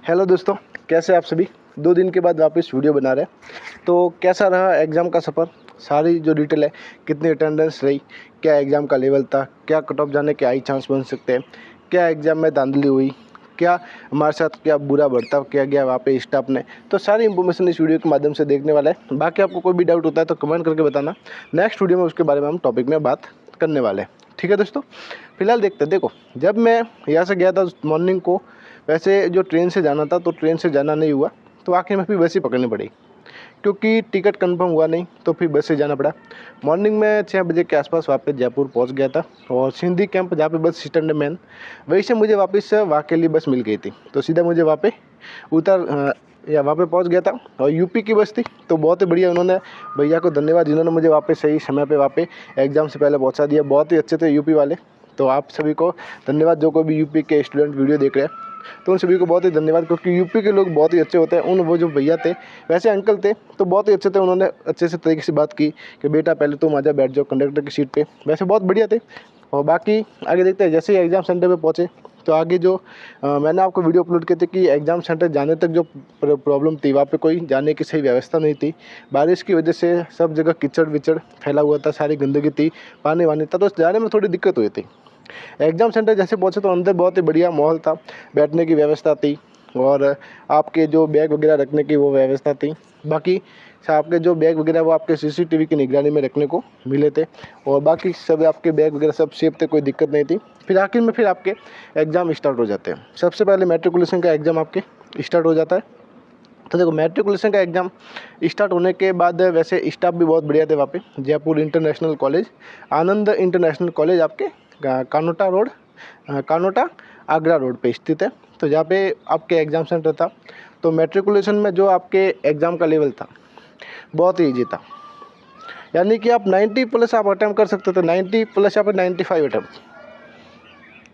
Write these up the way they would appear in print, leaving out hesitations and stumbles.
Hello दोस्तों, कैसे आप सभी। 2 दिन के बाद वापस वीडियो बना रहे हैं। तो कैसा रहा एग्ज़ाम का सफ़र, सारी जो डिटेल है, कितनी अटेंडेंस रही, क्या एग्ज़ाम का लेवल था, क्या कट ऑफ जाने के हाई चांस बन सकते हैं, क्या एग्ज़ाम में धांधली हुई, क्या हमारे साथ क्या बुरा बर्ताव किया गया वहाँ पे स्टाफ ने, तो सारी इन्फॉर्मेशन इस वीडियो के माध्यम से देखने वाला है। बाकी आपको कोई भी डाउट होता है तो कमेंट करके बताना, नेक्स्ट वीडियो में उसके बारे में हम टॉपिक में बात करने वाले हैं। ठीक है दोस्तों, फिलहाल देखते हैं। देखो, जब मैं यहाँ से गया था मॉर्निंग को, वैसे जो ट्रेन से जाना था तो ट्रेन से जाना नहीं हुआ, तो आखिर में फिर बस ही पकड़नी पड़ी क्योंकि टिकट कंफर्म हुआ नहीं, तो फिर बस से जाना पड़ा। मॉर्निंग में 6 बजे के आसपास वापस जयपुर पहुंच गया था और सिंधी कैंप जहाँ पे बस स्टैंड है मेन, वहीं से मुझे वापस वहाँ के लिए बस मिल गई थी। तो सीधा मुझे वहाँ पे या वहाँ पे पहुँच गया था और यूपी की बस थी, तो बहुत ही बढ़िया। उन्होंने भैया को धन्यवाद जिन्होंने मुझे वहाँ पे सही समय पे वहाँ पे एग्ज़ाम से पहले पहुँचा दिया। बहुत ही अच्छे थे यूपी वाले। तो आप सभी को धन्यवाद, जो कोई भी यूपी के स्टूडेंट वीडियो देख रहे हैं तो उन सभी को बहुत ही धन्यवाद, क्योंकि यूपी के लोग बहुत ही अच्छे होते हैं। वो जो भैया थे, वैसे अंकल थे, तो बहुत ही अच्छे थे। उन्होंने अच्छे से तरीके से बात की कि बेटा पहले तुम आजा, बैठ जाओ कंडक्टर की सीट पे। वैसे बहुत बढ़िया थे। और बाकी आगे देखते हैं। जैसे ही एग्ज़ाम सेंटर पे पहुँचे तो आगे जो मैंने आपको वीडियो अपलोड किए थे कि एग्ज़ाम सेंटर जाने तक जो प्रॉब्लम थी, वहाँ पे कोई जाने की सही व्यवस्था नहीं थी। बारिश की वजह से सब जगह कीचड़ विचड़ फैला हुआ था, सारी गंदगी थी, पानी वानी था, तो जाने में थोड़ी दिक्कत हुई थी। एग्ज़ाम सेंटर जैसे पहुँचे तो अंदर बहुत ही बढ़िया माहौल था, बैठने की व्यवस्था थी और आपके जो बैग वगैरह रखने की वो व्यवस्था थी। बाकी आपके जो बैग वगैरह वो आपके सीसीटीवी की निगरानी में रखने को मिले थे और बाकी सब आपके बैग वगैरह सब सेफ थे, कोई दिक्कत नहीं थी। फिर आखिर में फिर आपके एग्ज़ाम स्टार्ट हो जाते हैं। सबसे पहले मैट्रिकुलेशन का एग्ज़ाम आपके स्टार्ट हो जाता है। तो देखो, मैट्रिकुलेशन का एग्ज़ाम स्टार्ट होने के बाद वैसे स्टाफ भी बहुत बढ़िया थे वहाँ पे। जयपुर इंटरनेशनल कॉलेज, आनंद इंटरनेशनल कॉलेज आपके कानोटा आगरा रोड पे स्थित है। तो जहाँ पे आपके एग्ज़ाम सेंटर था। तो मैट्रिकुलेशन में जो आपके एग्ज़ाम का लेवल था बहुत ही ईजी था, यानी कि आप 90 प्लस आप अटैम्प्ट कर सकते थे, 90 प्लस या फिर 95 अटैम्प्ट।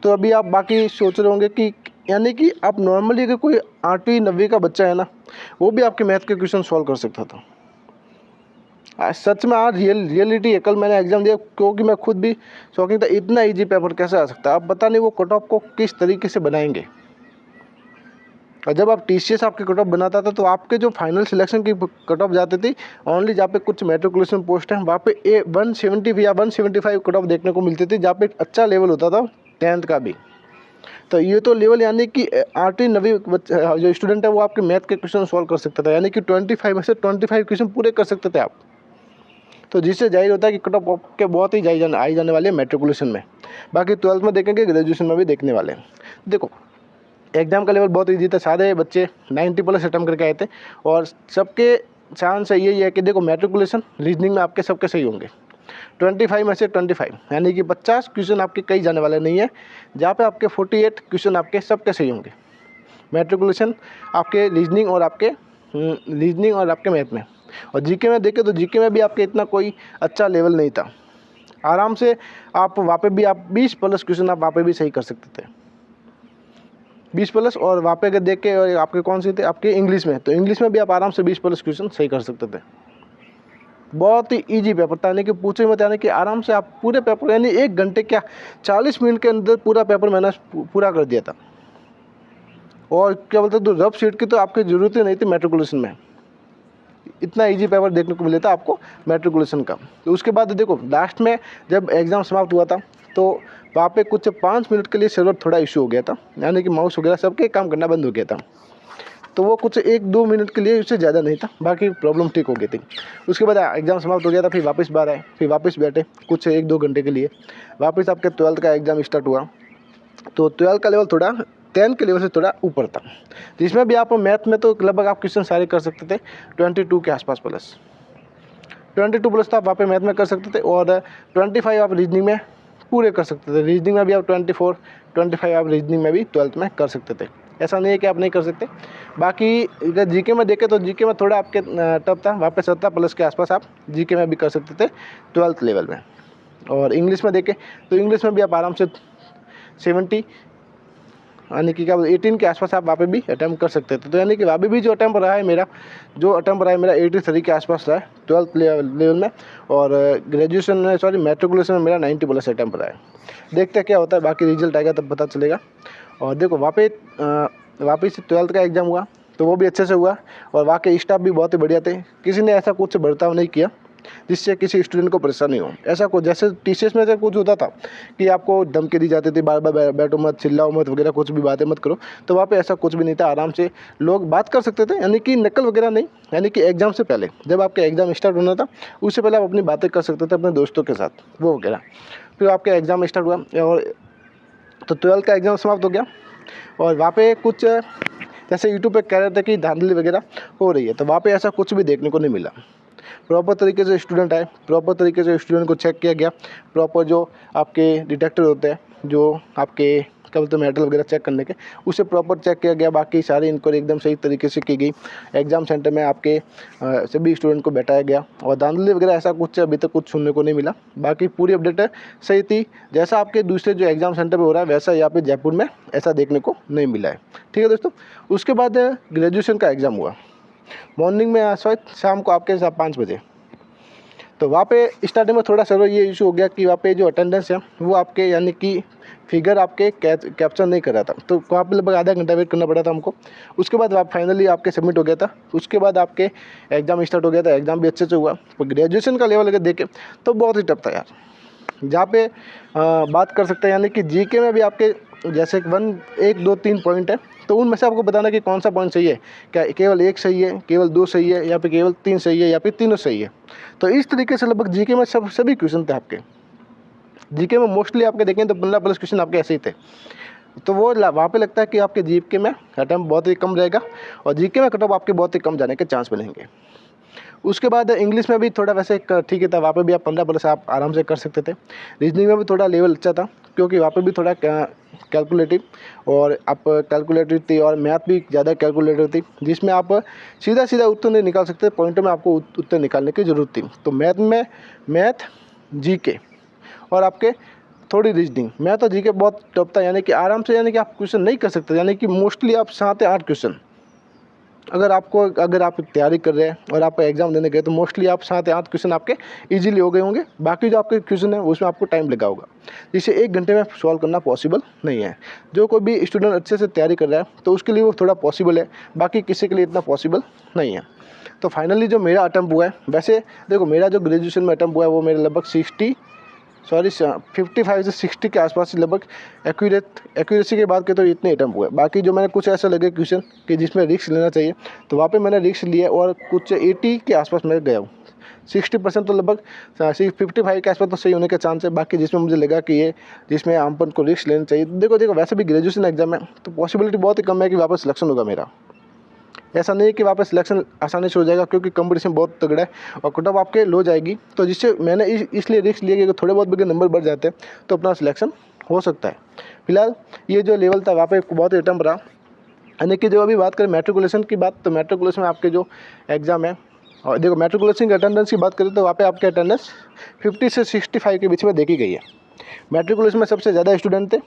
तो अभी आप बाकी सोच रहे होंगे कि यानी कि आप नॉर्मली अगर कोई 8वीं 9वीं का बच्चा है ना, वो भी आपके मैथ के क्वेश्चन सॉल्व कर सकता था। सच में आज रियलिटी है। कल मैंने एग्ज़ाम दिया, क्योंकि मैं खुद भी शॉकिंग था, इतना इजी पेपर कैसे आ सकता है। आप पता नहीं वो कट ऑफ को किस तरीके से बनाएंगे। और जब आप टीसीएस आपके कट ऑफ बनाता था तो आपके जो फाइनल सिलेक्शन की कट ऑफ जाती थी, ओनली जहाँ पे कुछ मेट्रिकुलेशन पोस्ट है वहाँ पे 170 या 175 कट ऑफ देखने को मिलती थी, जहाँ पे अच्छा लेवल होता था 10th का भी। तो ये तो लेवल यानी कि 8वीं 9वीं जो स्टूडेंट है वो आपके मैथ के क्वेश्चन सॉल्व कर सकता था, यानी कि 25 में से 25 क्वेश्चन पूरे कर सकते थे आप। तो जिससे जाहिर होता है कि कट ऑफ के बहुत ही आई जाने वाले हैं मैट्रिकुलेशन में। बाकी 12th में देखेंगे, ग्रेजुएशन में भी देखने वाले हैं। देखो, एग्ज़ाम का लेवल बहुत ईजी था। सारे बच्चे 90 प्लस अटैम्प्ट करके आए थे और सबके चांस यही है कि देखो, मैट्रिकुलेशन रीजनिंग में आपके सबके सही होंगे। 25 में से 25 यानी कि 50 क्वेश्चन आपके कहीं जाने वाले नहीं है, जहाँ पे आपके 48 क्वेश्चन आपके सबके सही होंगे। मैट्रिकुलेशन आपके रीजनिंग और आपके मैथ में। और जीके में देखें तो जीके में भी आपके इतना कोई अच्छा लेवल नहीं था। आराम से आप वहाँ पे भी आप 20 प्लस क्वेश्चन आप वहाँ पे भी सही कर सकते थे, 20 प्लस। और वहाँ पे अगर देख के और आपके कौन से थे आपके इंग्लिश में, तो इंग्लिश में भी आप आराम से 20 प्लस क्वेश्चन सही कर सकते थे। बहुत ही इजी पेपर था, यानी कि पूछे मत, यानी कि आराम से आप पूरे पेपर, यानी 1 घंटे क्या 40 मिनट के अंदर पूरा पेपर मैंने पूरा कर दिया था। और क्या बोलते तो रफ शीट की तो आपकी ज़रूरत ही नहीं थी मैट्रिकुलेशन में, इतना इजी पेपर देखने को मिला था आपको मैट्रिकुलेशन का। तो उसके बाद देखो, लास्ट में जब एग्ज़ाम समाप्त हुआ था तो वहाँ पे कुछ 5 मिनट के लिए सर्वर थोड़ा इशू हो गया था, यानी कि माउस वगैरह सबके काम करना बंद हो गया था। तो वो कुछ 1-2 मिनट के लिए, उससे ज़्यादा नहीं था, बाकी प्रॉब्लम ठीक हो गई थी। उसके बाद एग्ज़ाम समाप्त हो गया था, फिर वापस बाहर आए, फिर वापस बैठे कुछ 1-2 घंटे के लिए। वापस आपके 12th का एग्ज़ाम स्टार्ट हुआ। तो 12th का लेवल थोड़ा 10th के लेवल से थोड़ा ऊपर था, जिसमें भी आप मैथ में तो लगभग आप क्वेश्चन सारे कर सकते थे 22 के आसपास प्लस। 22 प्लस तो आप वहाँ पे मैथ में कर सकते थे और 25 आप रीजनिंग में पूरे कर सकते थे। रीजनिंग में भी आप 25 आप रीजनिंग में भी 12th में कर सकते थे। ऐसा नहीं है कि आप नहीं कर सकते। बाकी अगर जीके में देखें तो जीके में थोड़ा आपके टफ था, वहाँ पे 17 प्लस के आसपास आप जीके में भी कर सकते थे 12th लेवल में। और इंग्लिश में देखें तो इंग्लिश में भी आप आराम से 70 यानी कि क्या 18 के आसपास आप वहाँ पे भी अटैम्प्ट कर सकते थे। तो यानी कि वहाँ भी जो अटैम्प्ट रहा है मेरा 83 के आसपास रहा है 12th लेवल में। और ग्रेजुएशन में मैट्रिकुलेशन में मेरा 90 प्लस अटैम्प्ट रहा है। देखते हैं क्या होता है, बाकी रिजल्ट आएगा तब पता चलेगा। और देखो, वहाँ पे वापस 12th का एग्ज़ाम हुआ तो वो भी अच्छे से हुआ और वहाँ के स्टाफ भी बहुत ही बढ़िया थे। किसी ने ऐसा कुछ बर्ताव नहीं किया जिससे किसी स्टूडेंट को परेशानी हो। ऐसा कुछ जैसे टीसीएस में से कुछ होता था कि आपको धमकी दी जाती थी, बार बार बैठो मत, चिल्लाओ मत वगैरह, कुछ भी बातें मत करो। तो वहाँ पे ऐसा कुछ भी नहीं था, आराम से लोग बात कर सकते थे, यानी कि नकल वगैरह नहीं। यानी कि एग्ज़ाम से पहले जब आपका एग्ज़ाम स्टार्ट होना था उससे पहले आप अपनी बातें कर सकते थे अपने दोस्तों के साथ, वो वगैरह। फिर आपका एग्ज़ाम स्टार्ट हुआ और तो 12th का एग्ज़ाम समाप्त हो गया और वहाँ पे कुछ जैसे यूट्यूब पे कह रहे थे कि धांधली वगैरह हो रही है, तो वहाँ पे ऐसा कुछ भी देखने को नहीं मिला। प्रॉपर तरीके से स्टूडेंट आए, प्रॉपर तरीके से स्टूडेंट को चेक किया गया। प्रॉपर जो आपके डिटेक्टर होते हैं, जो आपके क्या बोलते हैं मेटल वगैरह चेक करने के, उसे प्रॉपर चेक किया गया। बाकी सारी इंक्वायरी एकदम सही तरीके से की गई। एग्ज़ाम सेंटर में आपके सभी स्टूडेंट को बैठाया गया और धांधली वगैरह ऐसा कुछ अभी तक कुछ सुनने को नहीं मिला। बाकी पूरी अपडेट सही थी। जैसा आपके दूसरे जो एग्ज़ाम सेंटर पर हो रहा है वैसा यहाँ पे जयपुर में ऐसा देखने को नहीं मिला है। ठीक है दोस्तों। उसके बाद ग्रेजुएशन का एग्ज़ाम हुआ मॉर्निंग में, शाम को आपके 5 बजे। तो वहाँ पे स्टार्टिंग में थोड़ा सा ये इशू हो गया कि वहाँ पे जो अटेंडेंस है वो आपके यानी कि फिगर आपके कैप्चर नहीं कर रहा था, तो वहाँ पे लगभग आधा घंटा वेट करना पड़ा था हमको। उसके बाद आप फाइनली आपके सबमिट हो गया था। उसके बाद आपके एग्ज़ाम स्टार्ट हो गया था। एग्ज़ाम भी अच्छे से हुआ। पर ग्रेजुएशन का लेवल अगर देखें तो बहुत ही टफ था यार। जहाँ पे बात कर सकते हैं यानी कि जीके में भी आपके जैसे 1 2 3 पॉइंट है, तो उनमें से आपको बताना कि कौन सा पॉइंट सही है, क्या केवल 1 सही है, केवल 2 सही है, या फिर केवल 3 सही है, या फिर तीनों सही है। तो इस तरीके से लगभग जीके में सभी क्वेश्चन थे आपके। जीके में मोस्टली आपके देखें तो 15+ क्वेश्चन आपके ऐसे ही थे। तो वो वहाँ पे लगता है कि आपके जीके में अटैम्प्ट बहुत ही कम रहेगा और जीके में कट ऑफ आपके बहुत ही कम जाने के चांस मिलेंगे। उसके बाद इंग्लिश में भी थोड़ा वैसे ठीक ही था। वहाँ पे भी आप 15+ आप आराम से कर सकते थे। रीजनिंग में भी थोड़ा लेवल अच्छा था क्योंकि वहाँ पे भी थोड़ा कैलकुलेटिव और आप कैलकुलेटिव थी और मैथ भी ज़्यादा कैलकुलेटिव थी, जिसमें आप सीधा सीधा उत्तर नहीं निकाल सकते, पॉइंटों में आपको उत्तर निकालने की ज़रूरत थी। तो मैथ जीके और आपके थोड़ी रीजनिंग, मैथ और जीके बहुत टफ था। यानी कि आराम से यानी कि आप क्वेश्चन नहीं कर सकते, यानी कि मोस्टली आप 7 या 8 क्वेश्चन अगर आप तैयारी कर रहे हैं और आप एग्ज़ाम देने गए तो मोस्टली आप 7 या 8 क्वेश्चन आपके इजीली हो गए होंगे। बाकी जो आपके क्वेश्चन है उसमें आपको टाइम लगा होगा, जिसे 1 घंटे में सॉल्व करना पॉसिबल नहीं है। जो कोई भी स्टूडेंट अच्छे से तैयारी कर रहा है तो उसके लिए वो थोड़ा पॉसिबल है, बाकी किसी के लिए इतना पॉसिबल नहीं है। तो फाइनली जो मेरा अटैम्प्ट हुआ है, वैसे देखो मेरा जो ग्रेजुएशन में अटैम्प्ट हुआ है वो मेरा लगभग 55 से 60 के आसपास लगभग एक्यूरेसी की बात करें तो इतने अटैम्प्ट हुए। बाकी जो मैंने कुछ ऐसा लगे क्वेश्चन कि जिसमें रिस्क लेना चाहिए तो वहाँ पे मैंने रिस्क लिया और कुछ 80 के आसपास मैं गया हूँ। 60% तो लगभग 55 के आसपास तो सही होने के चांस है। बाकी जिसमें मुझे लगा कि ये जिसमें अपन को रिस्क लेना चाहिए, देखो वैसे भी ग्रेजुएशन एग्जाम है तो पॉसिबिलिटी बहुत ही कम है कि वापस सिलेक्शन होगा मेरा। ऐसा नहीं है कि वापस सिलेक्शन आसानी से हो जाएगा क्योंकि कंपटीशन बहुत तगड़ा है और कट ऑफ आपके लो जाएगी। तो जिससे मैंने इसलिए रिस्क लिया कि थोड़े बहुत भी नंबर बढ़ जाते हैं तो अपना सिलेक्शन हो सकता है। फिलहाल ये जो लेवल था वहाँ पे बहुत ही अटैम्प्ट रहा। यानी कि जो अभी बात करें मैट्रिकुलेशन की बात, तो मैट्रिकुलेशन में आपके जो एग्ज़ाम है और देखो मैट्रिकुलेशन की अटेंडेंस की बात करें तो वहाँ पे आपके अटेंडेंस 50 से 65 के बीच में देखी गई है। मैट्रिकुलेशन में सबसे ज़्यादा स्टूडेंट थे।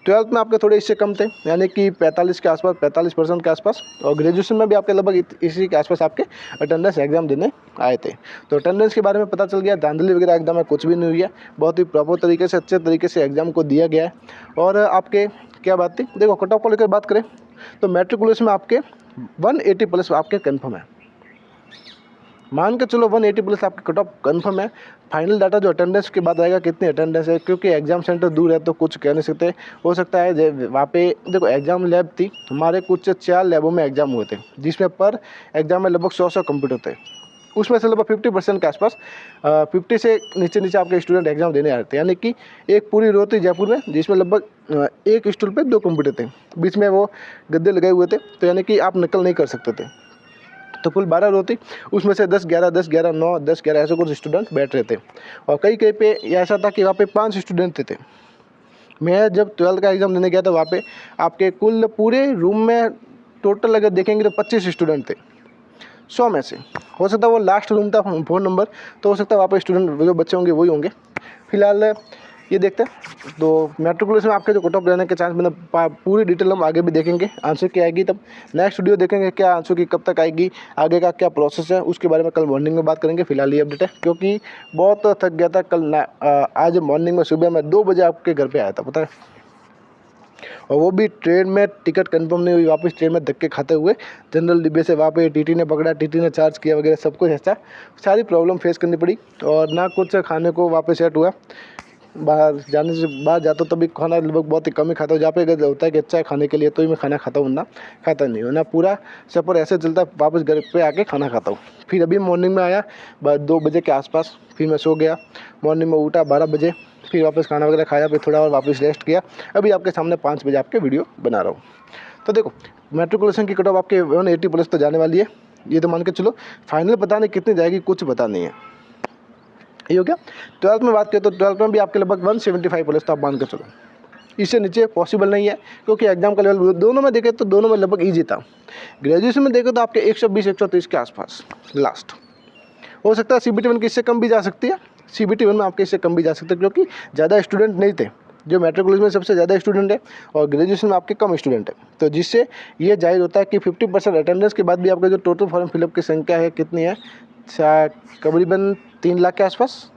12th में आपके थोड़े इससे कम थे, यानी कि 45 के आसपास, 45% के आसपास। और ग्रेजुएशन में भी आपके लगभग इसी के आसपास आपके अटेंडेंस एग्जाम देने आए थे। तो अटेंडेंस के बारे में पता चल गया, धांधली वगैरह एग्जाम में कुछ भी नहीं हुई है। बहुत ही प्रॉपर तरीके से अच्छे तरीके से एग्जाम को दिया गया है। और आपके क्या बात थी, देखो कट ऑफ को लेकर बात करें तो मैट्रिकुलेशन में आपके 180+ आपके कन्फर्म है। मान के चलो 180+ आपके कट ऑफ कन्फर्म है। फाइनल डाटा जो अटेंडेंस के बाद आएगा कितनी अटेंडेंस है, क्योंकि एग्जाम सेंटर दूर है तो कुछ कह नहीं सकते। हो सकता है वहाँ पे देखो एग्जाम लैब थी, हमारे कुछ 4 लैबों में एग्जाम हुए थे जिसमें पर एग्जाम में लगभग 100 कंप्यूटर थे। उसमें से लगभग 50% के आसपास 50 से नीचे आपके स्टूडेंट एग्जाम देने आ रहे थे। यानी कि एक पूरी रो थी जयपुर में जिसमें लगभग एक स्टूल पे 2 कंप्यूटर थे, बीच में वो गद्दे लगाए हुए थे, तो यानी कि आप नकल नहीं कर सकते थे। तो कुल 12 रो थी, उसमें से 10-11, 10-11, 9, 10-11 ऐसे कुछ स्टूडेंट बैठ रहे थे। और कहीं पे ऐसा था कि वहाँ पे 5 स्टूडेंट थे। मैं जब 12th का एग्ज़ाम देने गया था वहाँ पे आपके कुल पूरे रूम में टोटल अगर देखेंगे तो 25 स्टूडेंट थे 100 में से। हो सकता है वो लास्ट रूम था 4 नंबर, तो हो सकता है वहाँ पे स्टूडेंट जो बच्चे होंगे वही होंगे। फिलहाल ये देखते हैं। तो मैट्रिकुलेशन में आपके जो कट ऑफ रहने के चांस, मतलब पूरी डिटेल हम आगे भी देखेंगे, आंसर की आएगी तब नेक्स्ट वीडियो देखेंगे क्या आंसर की कब तक आएगी, आगे का क्या प्रोसेस है उसके बारे में कल मॉर्निंग में बात करेंगे। फिलहाल ये अपडेट है क्योंकि बहुत थक गया था कल आज मॉर्निंग में, सुबह में 2 बजे आपके घर पर आया था, पता है और वो भी ट्रेन में टिकट कंफर्म नहीं हुई, वापस ट्रेन में धक्के खाते हुए जनरल डिब्बे से वहाँ पे टीटी ने पकड़ा, टीटी ने चार्ज किया वगैरह सब कुछ ऐसा सारी प्रॉब्लम फेस करनी पड़ी। और ना कुछ खाने को वहाँ पे सेट हुआ, बाहर जाता हूँ तभी खाना लगभग बहुत ही कम ही खाता हूँ। जहाँ पे अगर होता है कि अच्छा है खाने के लिए तो ही मैं खाना खाता हूँ, ना खाता नहीं हूँ, ना पूरा सफ़र ऐसे चलता है, वापस घर पे आके खाना खाता हूँ। फिर अभी मॉर्निंग में आया 2 बजे के आसपास, फिर मैं सो गया, मॉर्निंग में उठा 12 बजे, फिर वापस खाना वगैरह खाया, फिर थोड़ा और वापस रेस्ट किया। अभी आपके सामने 5 बजे आपके वीडियो बना रहा हूँ। तो देखो मैट्रिकुलेशन की कट ऑफ आपके 180 प्लस तो जाने वाली है, ये तो मान के चलो। फाइनल पता नहीं कितनी जाएगी, कुछ पता नहीं है। ये हो गया। 12th में बात करें तो 12th में भी आपके लगभग 175 प्लस तो आप मान के चलो, इससे नीचे पॉसिबल नहीं है, क्योंकि एग्जाम का लेवल दोनों में देखें तो दोनों में लगभग ईजी था। ग्रेजुएशन में देखें तो आपके 120-130 के आसपास लास्ट हो सकता है। CBT 1 की इससे कम भी जा सकती है, CBT 1 में आपके इससे कम भी जा सकते हैं, क्योंकि ज़्यादा स्टूडेंट नहीं थे। जो मैट्रिकुलेशन में सबसे ज़्यादा स्टूडेंट है और ग्रेजुएशन में आपके कम स्टूडेंट है, तो जिससे ये जाहिर होता है कि 50% अटेंडेंस के बाद भी आपका जो टोटल फॉर्म फिलअप की संख्या है कितनी है, करीबन 3 लाख के आसपास।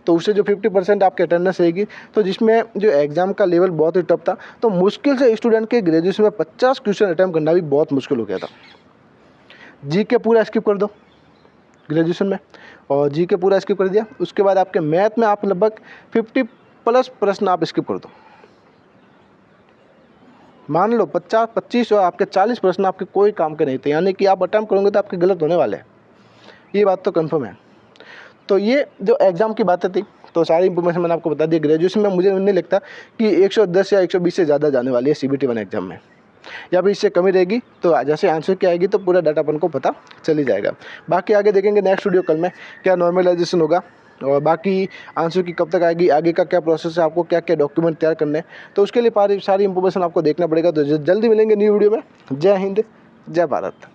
तो उससे जो 50% आपकी अटेंडेंस रहेगी, तो जिसमें जो एग्ज़ाम का लेवल बहुत ही टफ था, तो मुश्किल से स्टूडेंट के ग्रेजुएशन में 50 क्वेश्चन अटैम्प्ट करना भी बहुत मुश्किल हो गया था। जीके पूरा स्किप कर दो ग्रेजुएशन में, और जीके पूरा स्किप कर दिया, उसके बाद आपके मैथ में आप लगभग 50 प्लस प्रश्न आप स्किप कर दो। मान लो 25 और आपके 40 प्रश्न आपके कोई काम के नहीं थे, यानी कि आप अटैम्प्ट करोगे तो आपके गलत होने वाले हैं, ये बात तो कन्फर्म है। तो ये जो एग्ज़ाम की बातें थी, तो सारी इन्फॉर्मेशन मैंने आपको बता दी। ग्रेजुएशन में मुझे नहीं लगता कि 110 या 120 से ज़्यादा जाने वाली है CBT 1 एग्ज़ाम में, या फिर इससे कमी रहेगी। तो जैसे आंसर की आएगी तो पूरा डाटा अपन को पता चल ही जाएगा। बाकी आगे देखेंगे नेक्स्ट वीडियो कल में क्या नॉर्मलाइजेशन होगा, और बाकी आंसर की कब तक आएगी, आगे का क्या प्रोसेस है, आपको क्या क्या डॉक्यूमेंट तैयार करने हैं, तो उसके लिए सारी इन्फॉर्मेशन आपको देखना पड़ेगा। तो जल्दी मिलेंगे न्यू वीडियो में। जय हिंद, जय भारत।